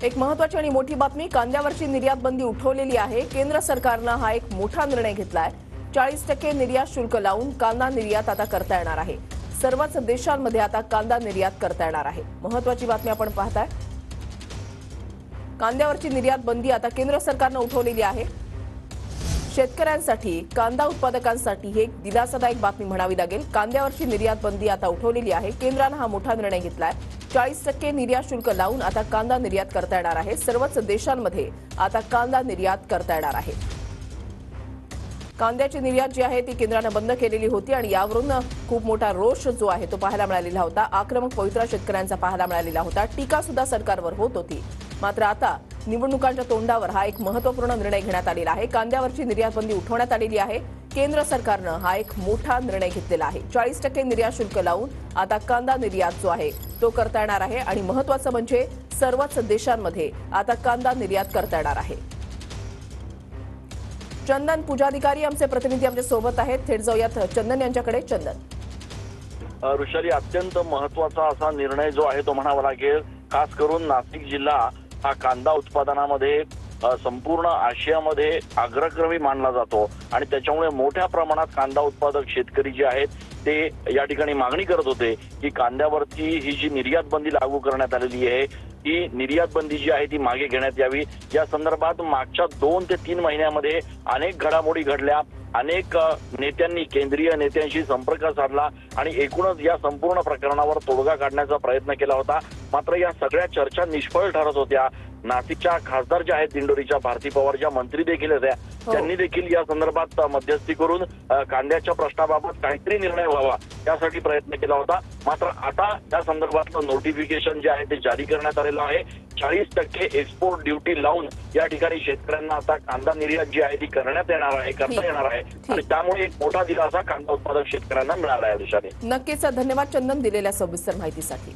एक महत्त्वाची आणि मोठी बातमी, कांद्यावरची निर्यात बंदी उठवलेली आहे। केंद्र सरकारने हा एक मोठा निर्णय घेतलाय। 40% निर्यात शुल्क लावून कांदा निर्यात आता करता येणार आहे। सर्वच देशांमध्ये आता कांदा निर्यात करता येणार आहे। महत्त्वाची बातमी आपण पाहताय। कांद्यावरची निर्यात बंदी आता केंद्र सरकारने उठवलेली आहे। शेतकऱ्यांसाठी, कांदा उत्पादकांसाठी हे एक दिलासादायक बातमी म्हणावी लागेल। कांद्यावरची निर्यात बंदी आता उठवलेली आहे। केंद्राने हा मोठा निर्णय घेतलाय। 40% निर्यात शुल्क लावून आता कांदा निर्यात करता येणार आहे। सर्वच देशांमध्ये आता कांदा निर्यात करता येणार आहे। कांद्याची निर्यात जी आहे ती केंद्राने बंद केलेली होती आणि यावरून खूप मोठा रोष जो आहे तो पाहायला मिळालेला होता। आक्रमक पवित्रा शेतकऱ्यांचा पाहायला मिळालेला होता। टीका सुद्धा सरकारवर होत होती। मात्र आता निवडणुकांच्या तोंडावर हा एक महत्त्वपूर्ण निर्णय घेण्यात आलेला आहे। कांद्यावरची निर्यात बंदी उठवण्यात आलेली आहे। केंद्र सरकारने हा एक मोठा निर्णय घेतलेला आहे। 40% निर्यात शुल्क लावून आता कांदा निर्यात जो आहे तो करता येणार आहे आणि महत्त्वाचं म्हणजे सर्वच देशांमध्ये आता कांदा निर्यात करता येणार आहे। चंदन पूजाधिकारी आमचे प्रतिनिधी आमच्या सोबत आहेत। थेट जाऊयात चंदन यांच्याकडे। चंदन, ऋषाली, अत्यंत महत्त्वाचा असा निर्णय जो आहे तो म्हणावा लागेल। खास करून नाशिक जिल्हा हा कांदा उत्पादनामध्ये संपूर्ण आशियामध्ये अग्रक्रमी मानला जातो आणि त्याच्यामुळे मोठ्या प्रमाणात कांदा उत्पादक शेतकरी जे आहेत ते या ठिकाणी मागणी करत होते की कांद्यावरती ही जी निर्यात बंदी लागू करण्यात आलेली आहे ही निर्यात बंदी जी आहे ती मागे घेण्यात यावी। या संदर्भात मागच्या 2 ते 3 महिन्यामध्ये अनेक घडामोडी घडल्या। अनेक नेत्यांनी, केंद्रीय नेत्यांशी संपर्क साधला आणि एकूणच या संपूर्ण प्रकरणावर तोडगा काढण्याचा प्रयत्न केला होता। मात्र या सगळ्या चर्चा निष्फळ ठरत होत्या। नाशिकच्या खासदार ज्या आहेत दिंडोरीच्या भारती पवार, ज्या मंत्री देखील होत्या, त्यांनी देखील या संदर्भात मध्यस्थी करून कांद्याच्या प्रश्नाबाबत काहीतरी निर्णय व्हावा यासाठी प्रयत्न केला होता। मात्र आता या संदर्भातलं नोटिफिकेशन जे आहे ते जारी करण्यात आलेलं आहे। 40% एक्सपोर्ट ड्युटी लावून या ठिकाणी शेतकऱ्यांना आता कांदा निर्यात जी आहे ती करता येणार आहे आणि त्यामुळे एक मोठा दिलासा कांदा उत्पादक शेतकऱ्यांना मिळाला आहे। नक्कीच धन्यवाद चंदन दिलेल्या सविस्तर माहितीसाठी।